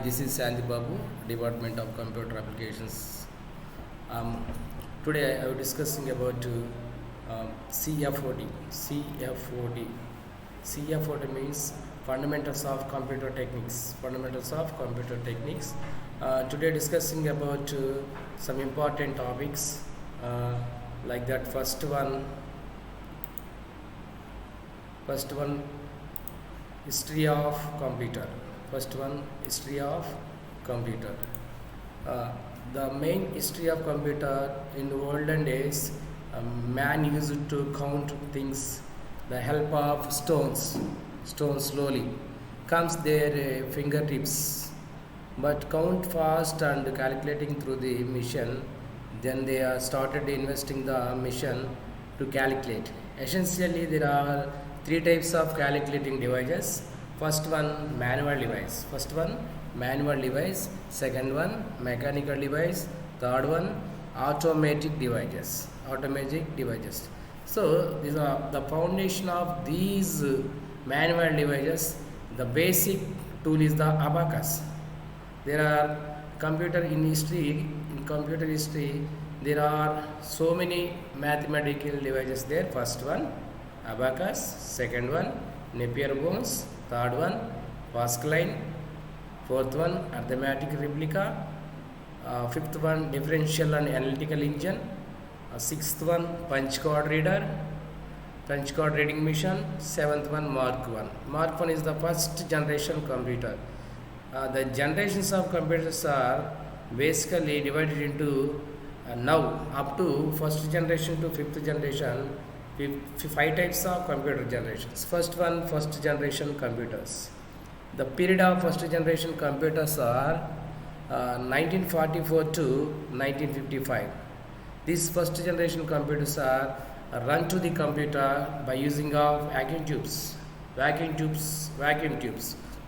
this is Santhi Babu, Department of Computer Applications. Today I will discussing about CFOT. CFOT means Fundamentals of Computer Techniques. Today discussing about some important topics like that. First one, history of computer. History of computer. The main history of computer in the olden days, man used to count things the help of stones slowly comes their fingertips, but count fast and calculating through the machine. Then they are started investing the machine to calculate. Essentially there are three types of calculating devices. First one manual device, second one mechanical device, third one automatic devices. So these are the foundation of these manual devices. The basic tool is the abacus. There are computer history, there are so many mathematical devices there. First one abacus, second one Napier bones, third one Pascaline, fourth one arithmetic replica, fifth one differential and analytical engine, sixth one punch card reading machine, seventh one Mark 1. Mark 1 is the first generation computer. The generations of computers are basically divided into now up to first generation to fifth generation, five types of computer generations. First one, first generation computers. The period of first generation computers are 1944 to 1955. These first generation computers are run to the computer by using of vacuum tubes.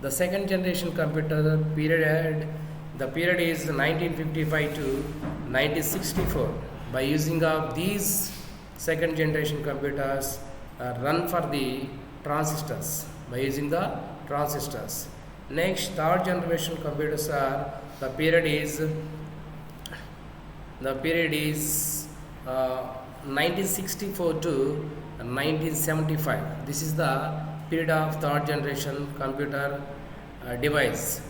The second generation computer period, the period is 1955 to 1964. By using of these second generation computers run for the transistors, by using the transistors. Next, third generation computers are the period is 1964 to 1975. This is the period of third generation computer device.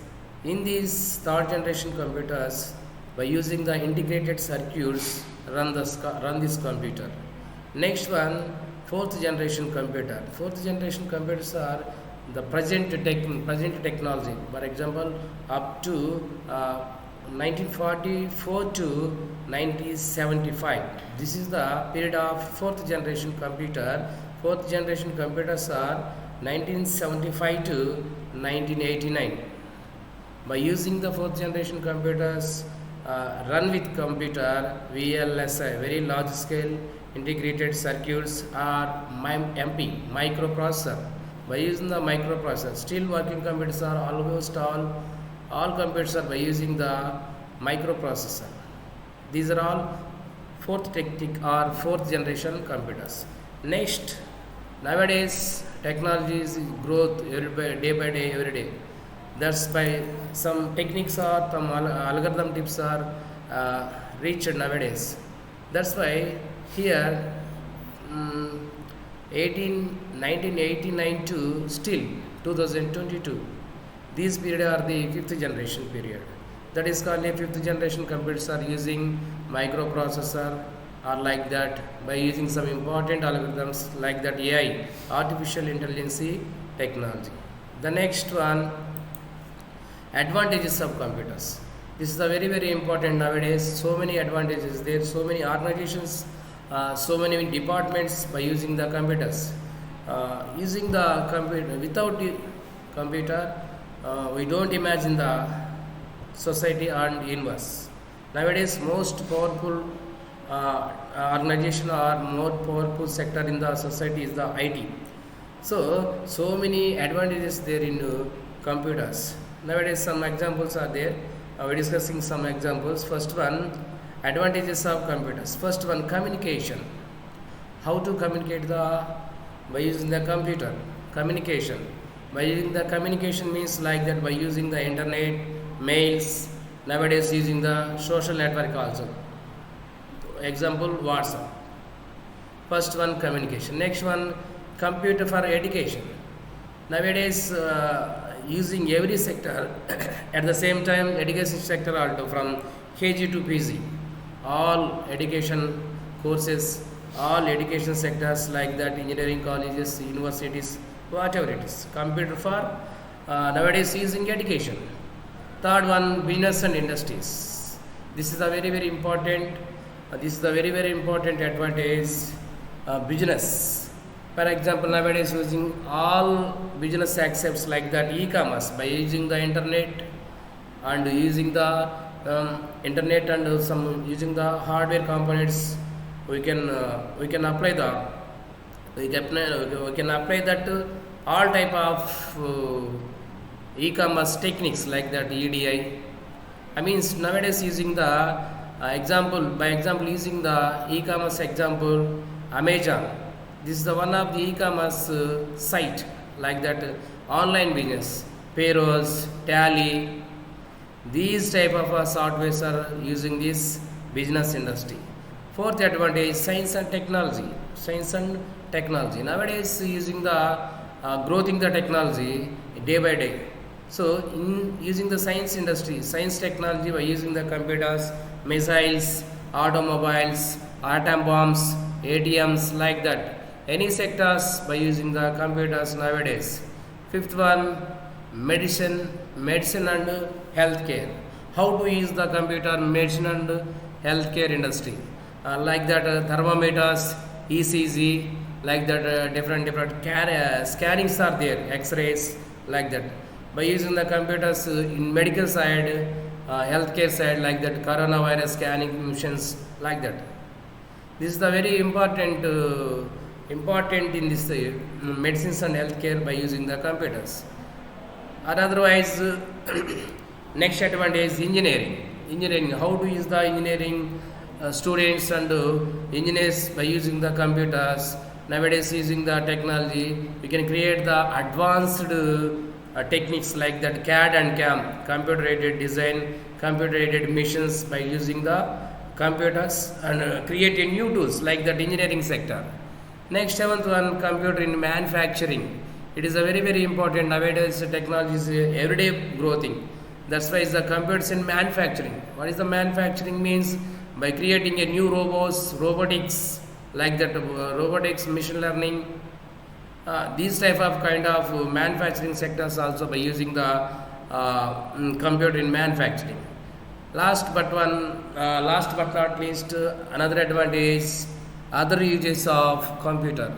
In these third generation computers, by using the integrated circuits run this computer. Next one, fourth generation computer. Fourth generation computers are the present technology. For example, up to 1944 to 1975. This is the period of fourth generation computer. Fourth generation computers are 1975 to 1989. By using the fourth generation computers run with computer VLSI, very large scale integrated circuits, or MP, microprocessor. By using the microprocessor, still working computers are almost all computers are by using the microprocessor. These are all fourth generation computers. Next, nowadays technology is growth day by day, every day. That's by some techniques or some algorithm tips are reached nowadays. That's why here 1989 to still 2022. These period are the fifth generation period. That is called a fifth generation computers are using microprocessor or like that, by using some important algorithms like that AI, artificial intelligence technology. The next one, advantages of computers. This is a very, very important nowadays. So many advantages there, so many organizations, so many departments by using the computers. Using the computer, without the computer, we don't imagine the society and universe. Nowadays, most powerful organization or more powerful sector in the society is the IT. So many advantages there in computers. Nowadays, some examples are there. We're discussing some examples. First one, advantages of computers. First one, communication. How to communicate by using the computer? Communication. By using the communication means like that, by using the internet mails, nowadays using the social network also. Example WhatsApp. First one communication. Next one computer for education. Nowadays using every sector at the same time education sector also from KG to PG. All education courses, all education sectors like that, engineering colleges, universities, whatever it is. Computer for nowadays using education. Third one business and industries. This is a very important. This is the very important advantage. Business. For example, nowadays using all business accepts like that e-commerce by using the internet and using the internet and some using the hardware components. We can apply that all type of e-commerce techniques like that EDI. I mean nowadays using the example using the e-commerce example Amazon. This is the one of the e-commerce site like that online business, payrolls, tally. These type of softwares are using this business industry. Fourth advantage science and technology. Science and technology. Nowadays using the growing the technology day by day. So in using the science industry, science technology by using the computers, missiles, automobiles, atom bombs, ATMs like that. Any sectors by using the computers nowadays. Fifth one medicine and healthcare. How to use the computer medicine and healthcare industry. Like that thermometers, ECG, like that different scannings are there, X-rays like that. By using the computers in medical side, healthcare side like that coronavirus scanning missions like that. This is the very important in this medicines and healthcare by using the computers. Or otherwise, next advantage is engineering. Engineering, how to use the engineering students and engineers by using the computers. Nowadays using the technology, we can create the advanced techniques like that CAD and CAM, computer aided design, computer aided missions by using the computers and create new tools like that engineering sector. Next seventh one computer in manufacturing. It is a very important nowadays technology is everyday growing. That's why it's the computers in manufacturing. What is the manufacturing means? By creating a new robotics like that robotics, machine learning. These type of kind of manufacturing sectors also by using the computer in manufacturing. Last but not least, another advantage, other uses of computer.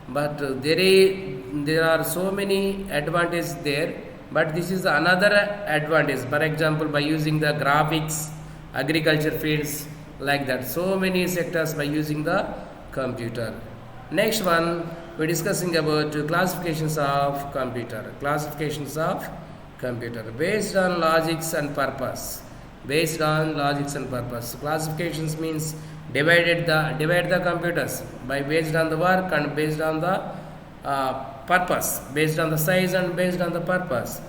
But there are so many advantages there. But this is another advantage. For example, by using the graphics, agriculture fields like that. So many sectors by using the computer. Next one, we're discussing about classifications of computer. Classifications of computer based on logics and purpose. Based on logics and purpose. Classifications means divide the computers by based on the work and based on the purpose, based on the size and based on the purpose.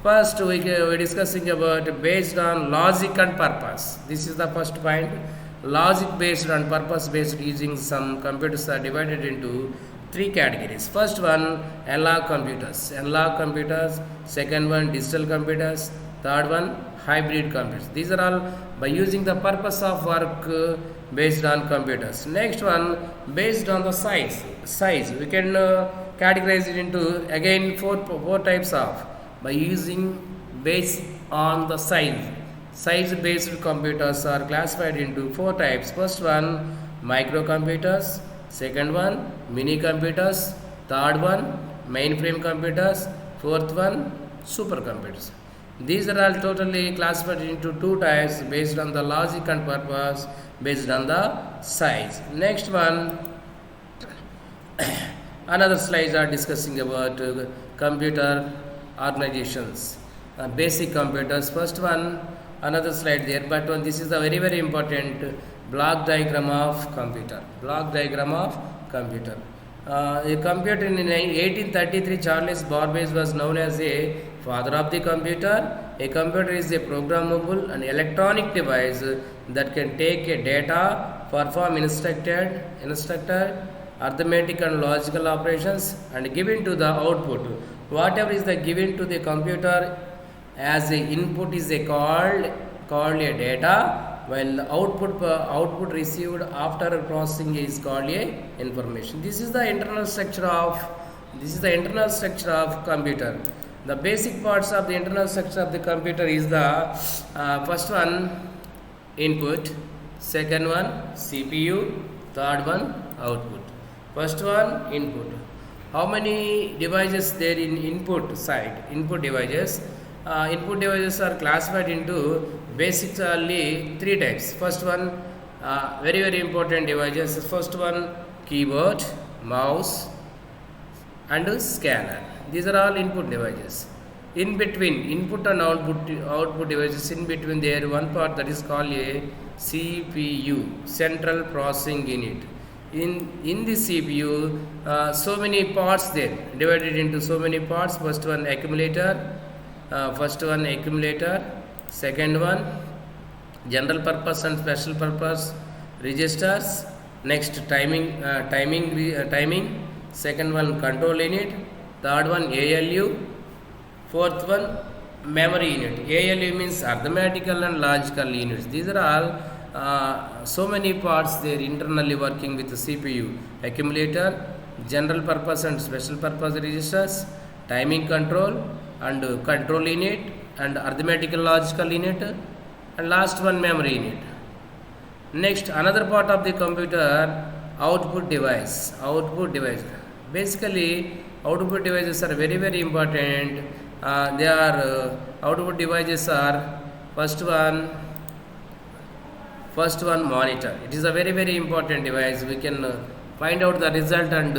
First, we're discussing about based on logic and purpose. This is the first point. Logic based and purpose based using some computers are divided into three categories. First one, analog computers. Analog computers. Second one, digital computers. Third one, hybrid computers. These are all by using the purpose of work based on computers. Next one, based on the size. We can categorize it into again four types of by using based on the size. Size based computers are classified into four types. First one, microcomputers. Second one, mini computers. Third one, mainframe computers. Fourth one, supercomputers. These are all totally classified into two types based on the logic and purpose based on the size. Next one, another slides are discussing about computer organizations, basic computers. First one, another slide there, but this is a very important block diagram of computer. Block diagram of computer. A computer in 1833, Charles Babbage was known as a father of the computer. A computer is a programmable and electronic device that can take a data, perform instructed arithmetic and logical operations, and give into the output. Whatever is the given to the computer as a input is a called a data, while the output received after processing is called a information. This is the internal structure of computer. The basic parts of the internal structure of the computer is the first one input, second one CPU, third one output. First one input. How many devices there in input side? Input devices. Input devices are classified into basically three types. First one, very important devices. First one, keyboard, mouse, and scanner. These are all input devices. In between input and output devices, in between there one part that is called a CPU, central processing unit. In the CPU, so many parts there, divided into so many parts. First one accumulator, second one general purpose and special purpose registers, next timing, second one control unit, third one ALU, fourth one memory unit. ALU means arithmetical and logical units. These are all so many parts there internally working with the CPU. Accumulator, general purpose and special purpose registers, timing control and control unit, and arithmetical logical unit, and last one memory unit. Next, another part of the computer, output device. Basically, output devices are very important. Output devices are first one monitor. It is a very important device. We can find out the result and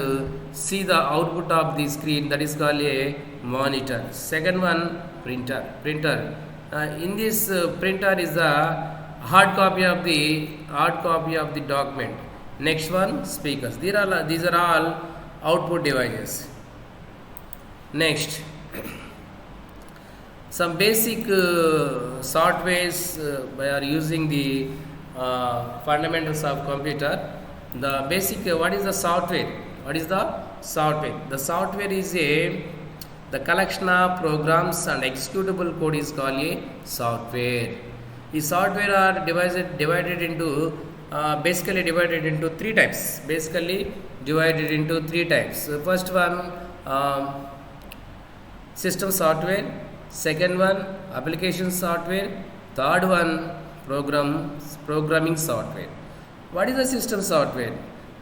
see the output of the screen. That is called a monitor. Second one, printer. In this printer is the hard copy of the document. Next one, speakers. These are all output devices. Next, some basic softwares by using the fundamentals of computer. The basic, what is the software? The software is the collection of programs and executable code is called a software. The software are divided into three types. First one, system software. Second one, application software. Third one, programming software. What is the system software?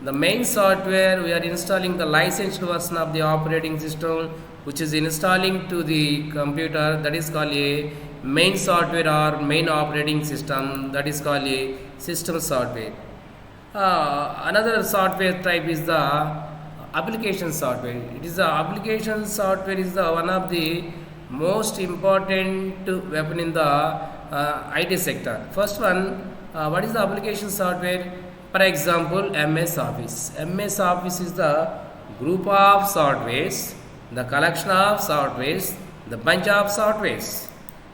The main software, we are installing the licensed version of the operating system which is installing to the computer, that is called a main software or main operating system, that is called a system software. Another software type is the application software. Application software is one of the most important weapon in the IT sector. First one, what is the application software? For example, MS Office. MS Office is the group of softwares, the collection of softwares, the bunch of softwares.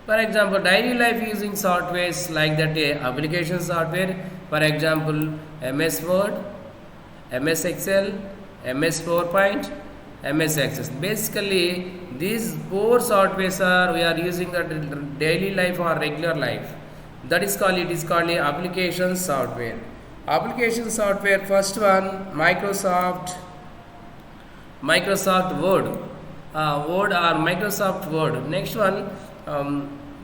For example, daily life using softwares like that application software. For example, MS Word, MS Excel, MS PowerPoint, MS Access. Basically, these four softwares we are using the daily life or regular life. That is called a application software. Application software, first one, Microsoft Word, Word or Microsoft Word. Next one,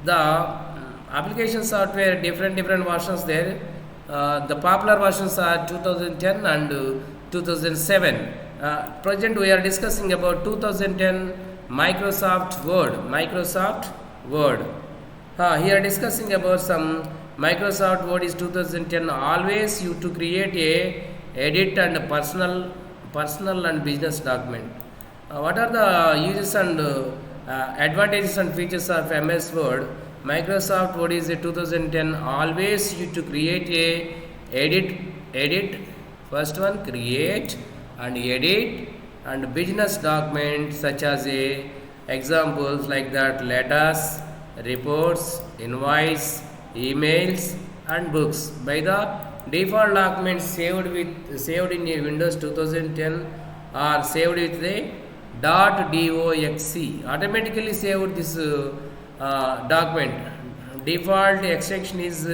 the application software, different versions there. The popular versions are 2010 and 2007. Present we are discussing about 2010 Microsoft Word. Here discussing about some Microsoft Word is 2010. Always you to create a edit and personal and business document. What are the uses and advantages and features of MS Word? Microsoft Word is a 2010. Always you to create a edit. First one, create and edit, and business documents such as examples like that letters, reports, invoice, emails, and books. By the default documents saved in a Windows 2010 are saved with the .doxc. Automatically saved this document. Default extension is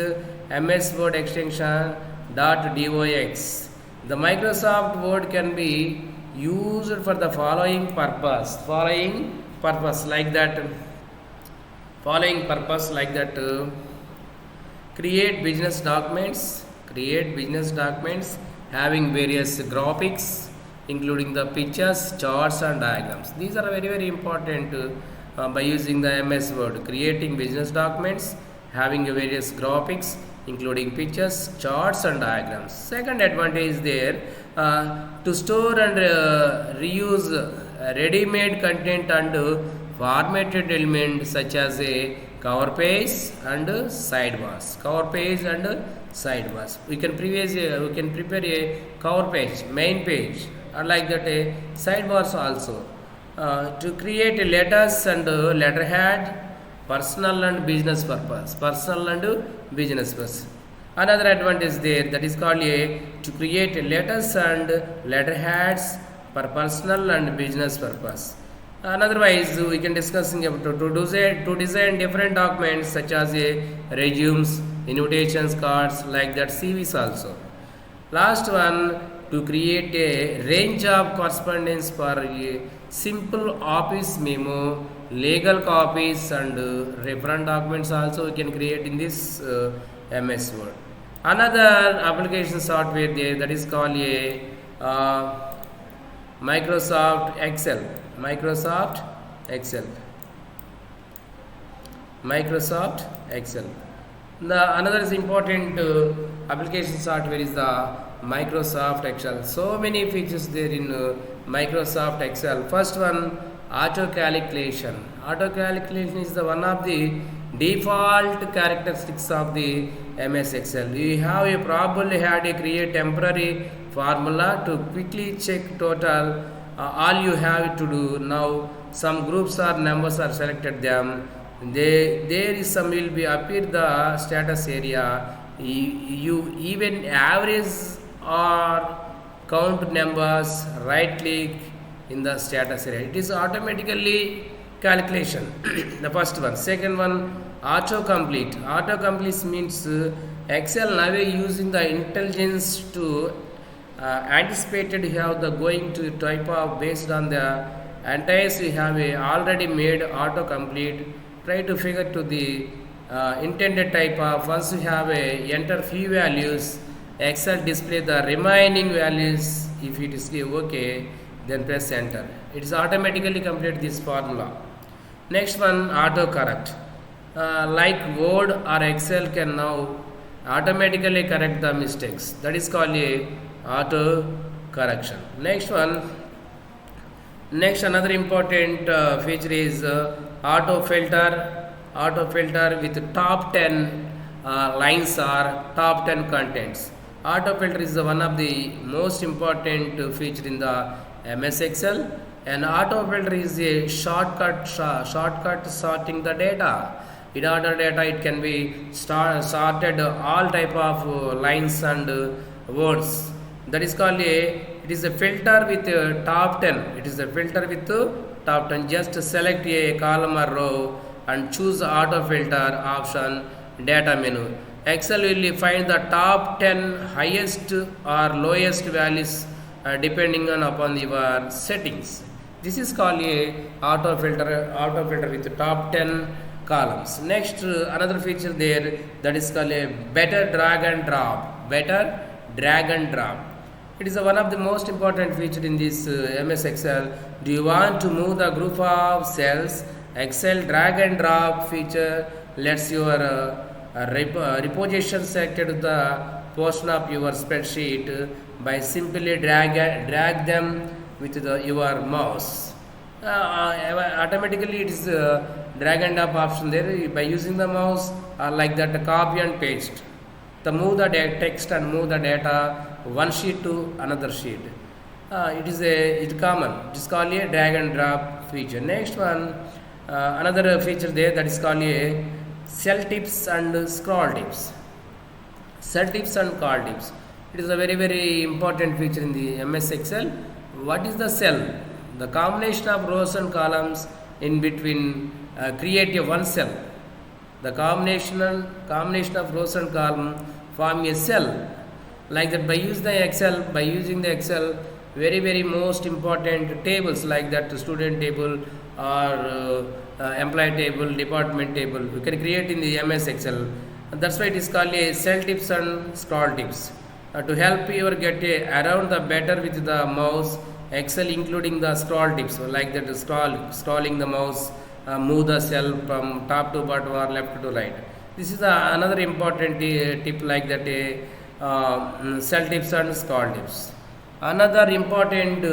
MS Word extension .dox. The Microsoft Word can be used for the following purpose. Following purpose like that. Create business documents having various graphics including the pictures, charts, and diagrams. These are very, very important by using the MS Word. Creating business documents having various graphics including pictures, charts, and diagrams. Second advantage is there to store and reuse ready-made content and formatted elements such as a cover page and sidebars. We can prepare a cover page, main page, and like that a sidebars also. To create letters and letterhead, personal and business purpose. Another advantage there, that is called to create letters and letterheads for personal and business purpose. And otherwise, we can discussing about to design different documents such as resumes, invitations cards, like that CVs also. Last one, to create a range of correspondence for a simple office memo, legal copies, and reference documents also we can create in this MS Word. Another application software there, that is called a Microsoft Excel. The another is important application software is the Microsoft Excel. So many features there in Microsoft Excel. First one, auto calculation. Auto calculation is the one of the default characteristics of the MS Excel. You have probably had to create temporary formula to quickly check total. All you have to do now, some groups or numbers are selected them. There is some will be appear the status area. You even average or count numbers, right click in the status area. It is automatically calculation. The first one. Second one, autocomplete. Autocomplete means Excel now using the intelligence to anticipated you have the going to type of based on the entire you have already made autocomplete. Try to figure to the intended type of. Once you have enter few values, Excel display the remaining values. If it is okay, then press enter. It is automatically complete this formula. Next one, autocorrect. Like Word or Excel can now automatically correct the mistakes. That is called a auto correction. Next another important feature is auto filter with top 10 lines or top 10 contents. Auto filter is one of the most important feature in the MS Excel, and auto filter is a shortcut sorting the data. In order data, it can be sorted all type of lines and words. That is called it is a filter with top 10. It is a filter with top 10. Just select a column or row and choose auto filter option, data menu. Excel will find the top 10 highest or lowest values depending on upon your settings. This is called a auto filter with top 10 columns. Next, another feature there, that is called a better drag and drop. It is one of the most important feature in this MS Excel. Do you want to move the group of cells? Excel drag and drop feature lets your reposition selected to the portion of your spreadsheet by simply drag them with your mouse. Automatically it is drag and drop option there. By using the mouse like that, copy and paste. To move the text and move the data one sheet to another sheet. It's common. It is called a drag and drop feature. Next one, another feature there, that is called a cell tips and scroll tips. Cell tips and call tips. It is a very important feature in the MS Excel. What is the cell? The combination of rows and columns in between create a one cell. The combination of rows and columns form a cell. Like that, by using the Excel, very most important tables like that, student table or employee table, department table, we can create in the MS Excel. That's why it is called a cell tips and scroll tips. To help you get around the better with the mouse, Excel including the scroll tips, like that, scrolling the mouse, move the cell from top to bottom or left to right. This is another important tip, like that, cell tips and scroll tips. Another important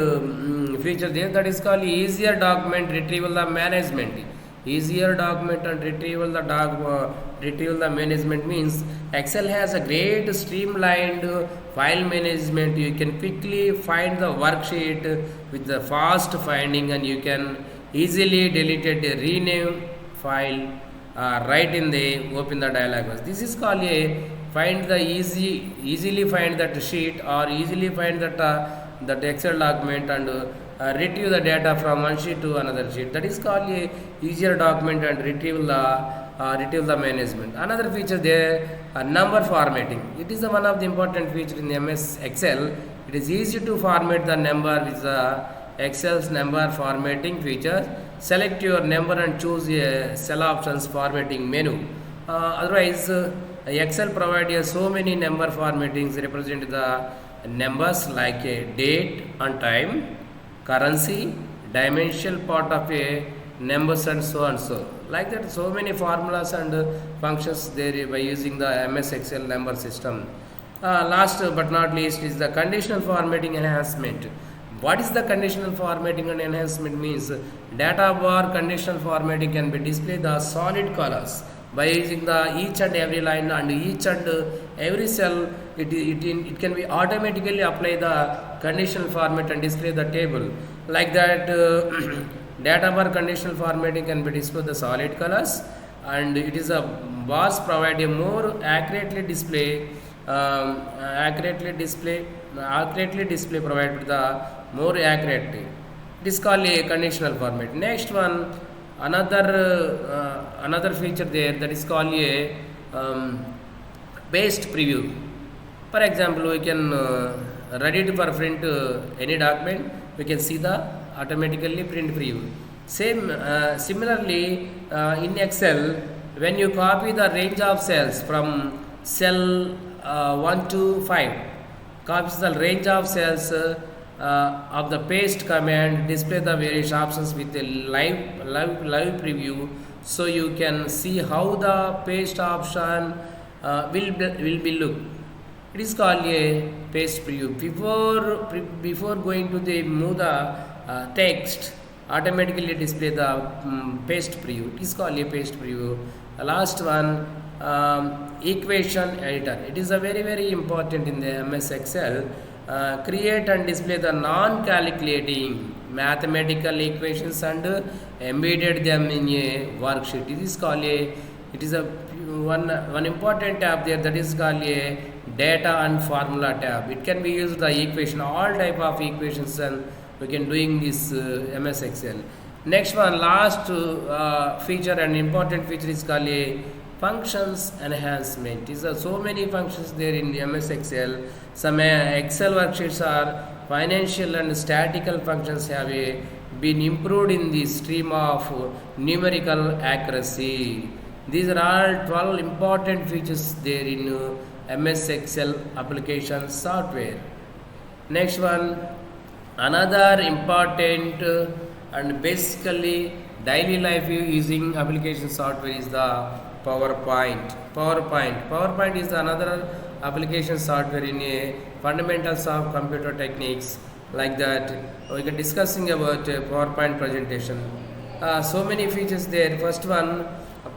feature there, that is called easier document retrieval the management. Easier document and retrieval the management means Excel has a great streamlined file management. You can quickly find the worksheet with the fast finding, and you can easily delete it, rename file right in the open the dialog box. This is called a easily find that sheet or easily find that Excel document and retrieve the data from one sheet to another sheet. That is called a easier document and retrieve the management. Another feature there, number formatting. It is one of the important feature in the MS Excel. It is easy to format the number with the Excel's number formatting feature. Select your number and choose a cell options formatting menu. Otherwise, Excel provides so many number formattings represent the numbers like a date and time, currency, dimensional part of a numbers, and so and so. Like that, so many formulas and functions there by using the MS Excel number system. Last but not least is the conditional formatting enhancement. What is the conditional formatting and enhancement means? Data bar conditional formatting can be displayed the solid colors by using the each and every line and each and every cell. It can be automatically apply the conditional format and display the table. Like that, data bar conditional formatting can be displayed the solid colors, and it is a bars provide a more accurately display provided the more accurately. It is called a conditional format. Next one, another feature there, that is called a paste preview. For example, we can ready to for print any document, we can see the automatically print preview. Similarly, in Excel, when you copy the range of cells from cell 1 to 5, copies the range of cells of the paste command, display the various options with a live preview, so you can see how the paste option will be look. It is called a paste preview. Before going to the move the text, automatically display the paste preview. It is called a paste preview. The last one, equation editor. It is a very important in the MS Excel. Create and display the non-calculating mathematical equations and embedded them in a worksheet. It is a one important tab there, that is called a data and formula tab. It can be used the equation, all type of equations, and we can doing this MS Excel. Next one, last feature and important feature is called a functions enhancement. Is so many functions there in the MS Excel. Some Excel worksheets are financial and statistical functions have been improved in the stream of numerical accuracy. These are all 12 important features there in MS Excel application software. Next one, another important and basically daily life using application software is the PowerPoint. PowerPoint is another application software in a fundamentals of computer techniques. Like that, we can discussing about PowerPoint presentation. So many features there. First one,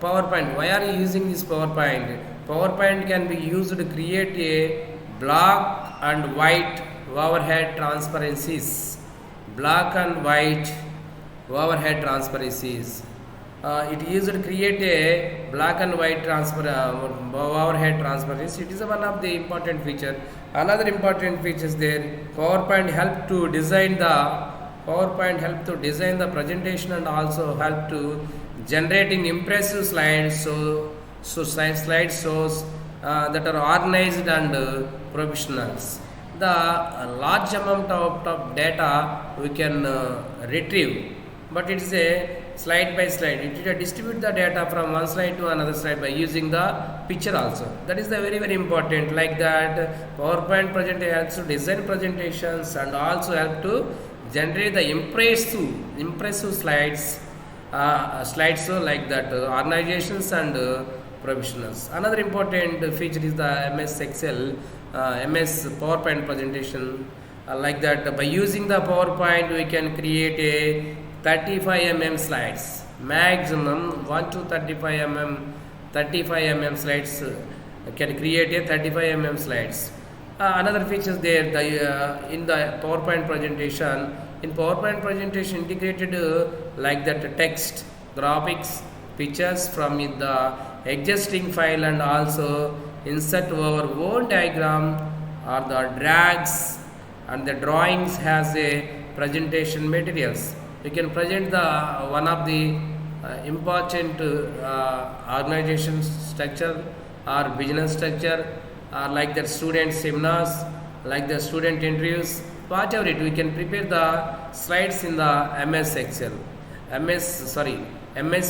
PowerPoint. Why are you using this PowerPoint? PowerPoint can be used to create a black and white overhead transparencies, black and white overhead transparencies. It used to create a black and white overhead transparency. It is one of the important feature. Another important feature is there. PowerPoint help to design the presentation and also help to generating impressive slides. So slides shows that are organized and professionals. The large amount of data we can retrieve, but it is a slide by slide. It will distribute the data from one slide to another slide by using the picture also. That is the very important. Like that, PowerPoint presentation helps to design presentations and also help to generate the impressive slides. Slideshow like that, organizations and professionals. Another important feature is the MS Excel, MS PowerPoint presentation. Like that, by using the PowerPoint, we can create a 35 slides, maximum 1 to 35 slides. Can create a 35 slides. Another features there, in the PowerPoint presentation. In PowerPoint presentation integrated like that text, graphics, pictures from the existing file and also insert our own diagram or the drags and the drawings has a presentation materials. We can present the one of the important organization structure or business structure or like the student seminars, like the student interviews, whatever it, we can prepare the slides in the MS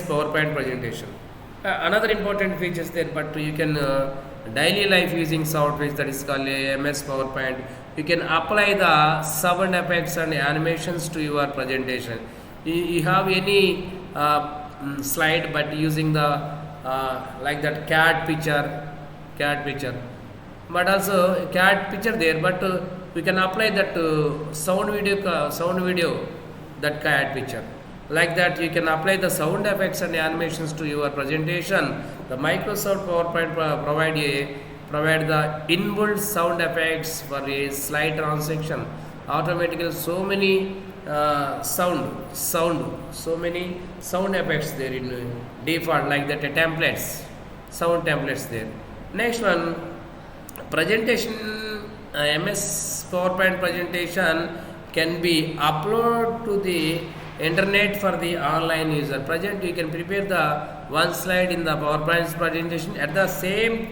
PowerPoint presentation. Another important feature is there, but you can daily life using software that is called MS PowerPoint. You can apply the sound effects and animations to your presentation. You have any slide, but using the like that cat picture, but also cat picture there, but we can apply that sound video that cat picture. Like that, you can apply the sound effects and animations to your presentation. The Microsoft PowerPoint provide the inbuilt sound effects for a slide transition. Automatically, so many so many sound effects there in default, like that sound templates there. Next one, presentation. MS PowerPoint presentation can be uploaded to the internet for the online user. Present, you can prepare the one slide in the PowerPoint presentation at the same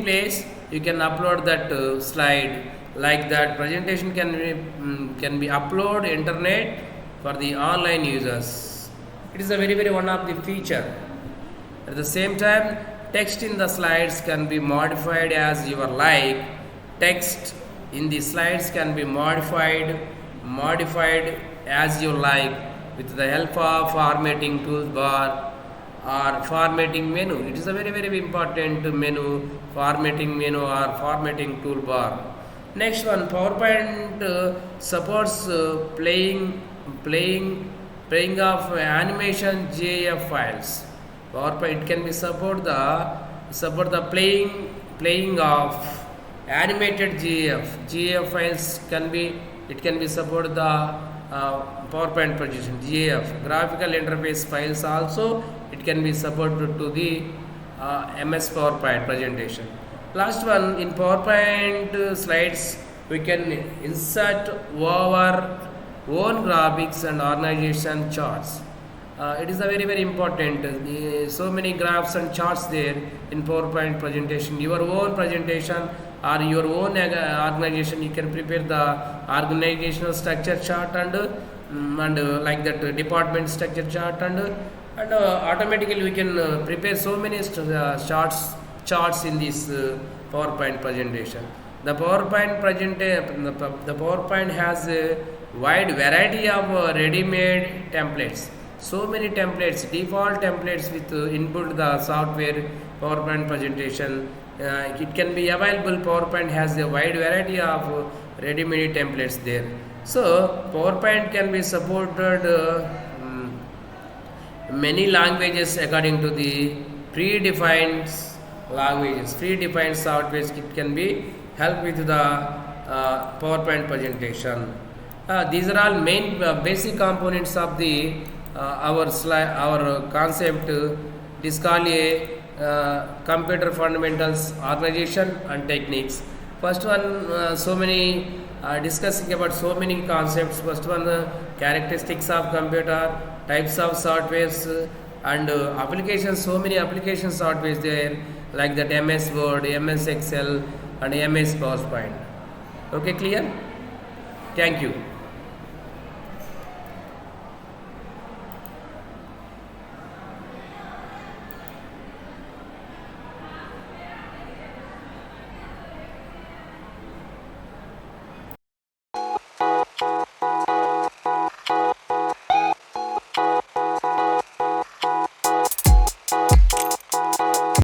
place. You can upload that slide. Like that, presentation can be uploaded internet for the online users. It is a very one of the feature. At the same time, text in the slides can be modified as you like. Text in the slides can be modified as you like with the help of formatting toolbar or formatting menu. It is a very important menu, formatting menu or formatting toolbar. Next one, PowerPoint supports playing of animation GIF files. PowerPoint can be support the playing of animated GIF files. Can be support the PowerPoint presentation GIF graphical interface files also. It can be supported to the MS PowerPoint presentation. Last one, in PowerPoint slides we can insert our own graphics and organization charts. It is a very important. So many graphs and charts there in PowerPoint presentation. Your own presentation or your own organization, you can prepare the organizational structure chart and like that department structure chart and automatically we can prepare so many charts in this PowerPoint presentation. The PowerPoint has a wide variety of ready-made templates. So many templates, default templates with input the software PowerPoint presentation. It can be available. PowerPoint has a wide variety of ready-made templates there. So PowerPoint can be supported many languages according to the predefined languages. Predefined software, it can be help with the PowerPoint presentation. These are all main basic components of the our concept. This is called a computer fundamentals, organization and techniques. First one, so many discussing about so many concepts. First one, characteristics of computer, types of softwares, and applications. So many application softwares there, like that MS Word, MS Excel, and MS PowerPoint. Okay, clear? Thank you.